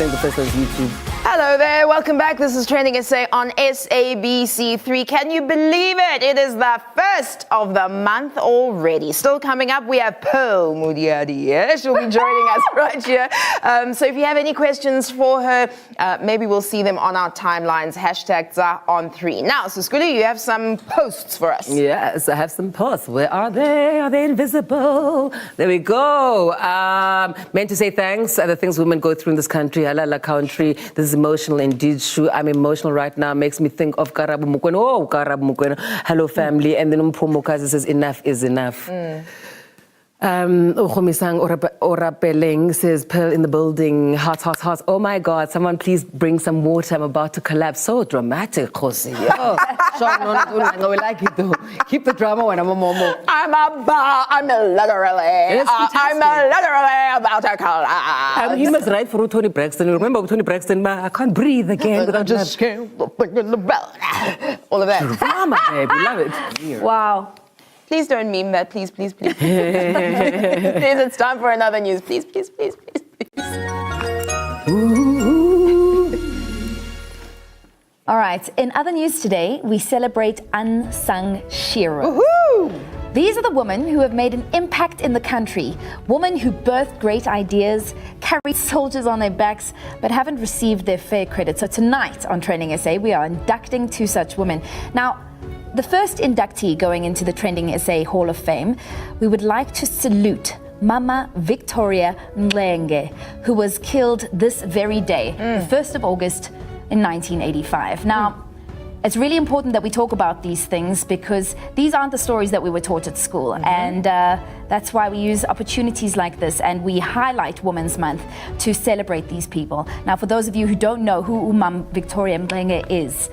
think the first one is YouTube. Hello there, welcome back. This is TrendingSA on SABC3. Can you believe it? It is the first of the month already. Still coming up, we have Pearl Mudiadi. She'll be joining us right here. So if you have any questions for her, maybe we'll see them on our timelines. #ZaOn3. Now, Suskuli, you have some posts for us. Yes, I have some posts. Where are they? Are they invisible? There we go. Meant to say thanks. The things women go through in this country, halala country. This is emotional indeed. I'm emotional right now. Makes me think of Karabu Mukweno. Oh, Karabu Mukweno. Hello, family. And then Umpomokazi says, enough is enough. Ukhomisang Orapeleng says, Pearl in the building, hearts, hearts, hearts. Oh my God, someone please bring some water. I'm about to collapse. So dramatic, Khosi. We like it though. Keep the drama when I'm a momo. I'm literally about to collapse. You must write for Tony Braxton. Remember Tony Braxton, I can't breathe again. I just can't in the bell. All of that. Drama, baby. Love it. Wow. Please don't meme that, please, please, please. Please, it's time for another news. Please, please, please, please, please. All right, in other news today, we celebrate unsung heroes. Woohoo! These are the women who have made an impact in the country. Women who birthed great ideas, carried soldiers on their backs, but haven't received their fair credit. So tonight on TrendingSA, we are inducting two such women. Now, the first inductee going into the TrendingSA Hall of Fame, we would like to salute Mama Victoria Mlenge, who was killed this very day, the 1st of August in 1985. Now, it's really important that we talk about these things because these aren't the stories that we were taught at school. And that's why we use opportunities like this and we highlight Women's Month to celebrate these people. Now, for those of you who don't know who Mama Victoria Mlenge is,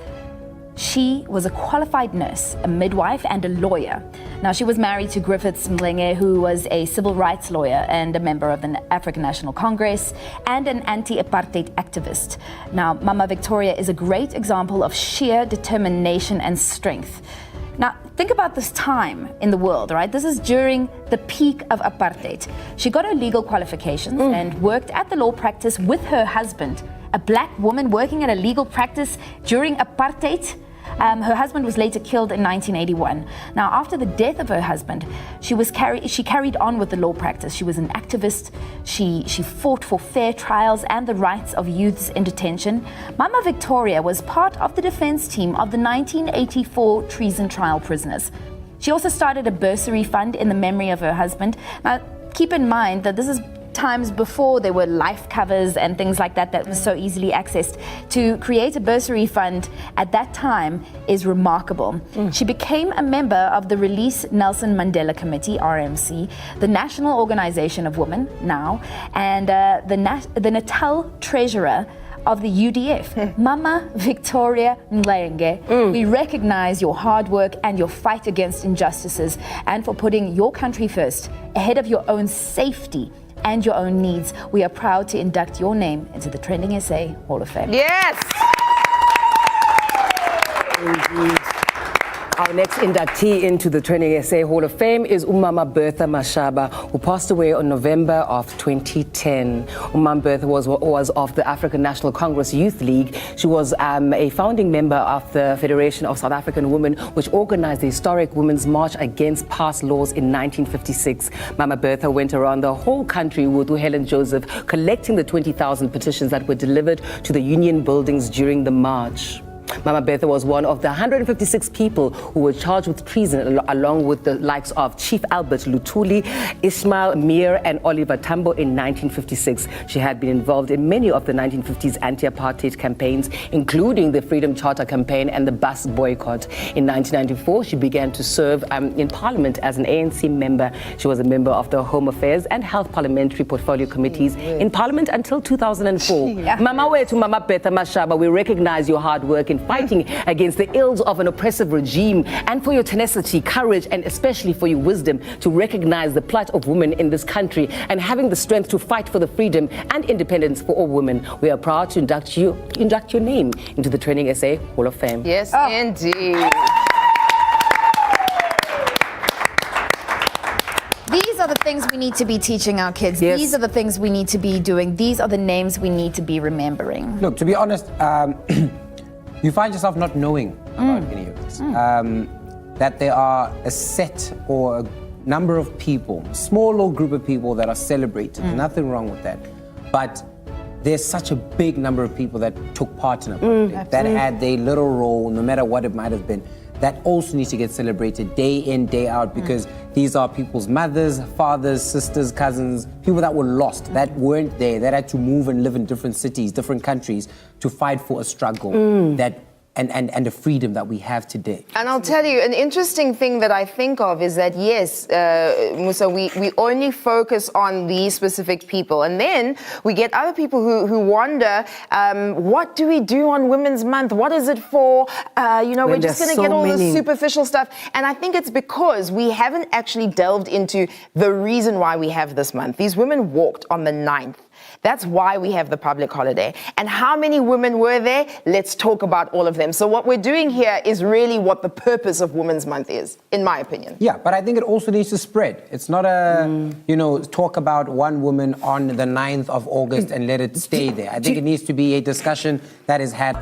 she was a qualified nurse, a midwife, and a lawyer. Now, she was married to Griffiths Mlenge, who was a civil rights lawyer and a member of the African National Congress and an anti-apartheid activist. Now, Mama Victoria is a great example of sheer determination and strength. Now, think about this time in the world, right? This is during the peak of apartheid. She got her legal qualifications and worked at the law practice with her husband, a black woman working at a legal practice during apartheid. Her husband was later killed in 1981. Now, after the death of her husband, she carried on with the law practice. She was an activist. She fought for fair trials and the rights of youths in detention. Mama Victoria was part of the defense team of the 1984 treason trial prisoners. She also started a bursary fund in the memory of her husband. Now, keep in mind that this is times before there were life covers and things like that that was so easily accessed. To create a bursary fund at that time is remarkable. She became a member of the Release Nelson Mandela Committee, RMC, the National Organization of Women now, and the Natal Treasurer of the UDF. Mama Victoria Mlenge, we recognize your hard work and your fight against injustices and for putting your country first ahead of your own safety and your own needs. We are proud to induct your name into the TrendingSA Hall of Fame. Yes! Indeed. Our next inductee into the TrendingSA Hall of Fame is Umama Bertha Mashaba, who passed away on November of 2010. Umama Bertha was of the African National Congress Youth League. She was a founding member of the Federation of South African Women, which organized the historic Women's March against past laws in 1956. Mama Bertha went around the whole country with Helen Joseph, collecting the 20,000 petitions that were delivered to the union buildings during the march. Mama Bertha was one of the 156 people who were charged with treason, along with the likes of Chief Albert Lutuli, Ismail Mir, and Oliver Tambo in 1956. She had been involved in many of the 1950s anti-apartheid campaigns, including the Freedom Charter campaign and the bus boycott. In 1994, she began to serve in Parliament as an ANC member. She was a member of the Home Affairs and Health Parliamentary Portfolio Committees in Parliament until 2004. Mama Wetu Mama Bertha Mashaba, we recognize your hard work in fighting against the ills of an oppressive regime, and for your tenacity, courage, and especially for your wisdom to recognize the plight of women in this country and having the strength to fight for the freedom and independence for all women. We are proud to induct your name into the TrendingSA Hall of Fame. Yes, indeed. These are the things we need to be teaching our kids. Yes. These are the things we need to be doing. These are the names we need to be remembering. Look, to be honest, you find yourself not knowing about any of this. That there are a set or a number of people, small little group of people that are celebrated. Nothing wrong with that. But there's such a big number of people that took part in it, that had their little role, no matter what it might have been, that also needs to get celebrated day in, day out, because these are people's mothers, fathers, sisters, cousins, people that were lost, that weren't there, that had to move and live in different cities, different countries to fight for a struggle that and the freedom that we have today. And I'll tell you, an interesting thing that I think of is that, yes, Musa, we only focus on these specific people. And then we get other people who wonder, what do we do on Women's Month? What is it for? We're just going to get all this superficial stuff. And I think it's because we haven't actually delved into the reason why we have this month. These women walked on the 9th. That's why we have the public holiday. And how many women were there? Let's talk about all of them. So what we're doing here is really what the purpose of Women's Month is, in my opinion. Yeah, but I think it also needs to spread. It's not a, talk about one woman on the 9th of August and let it stay there. I think it needs to be a discussion that is had.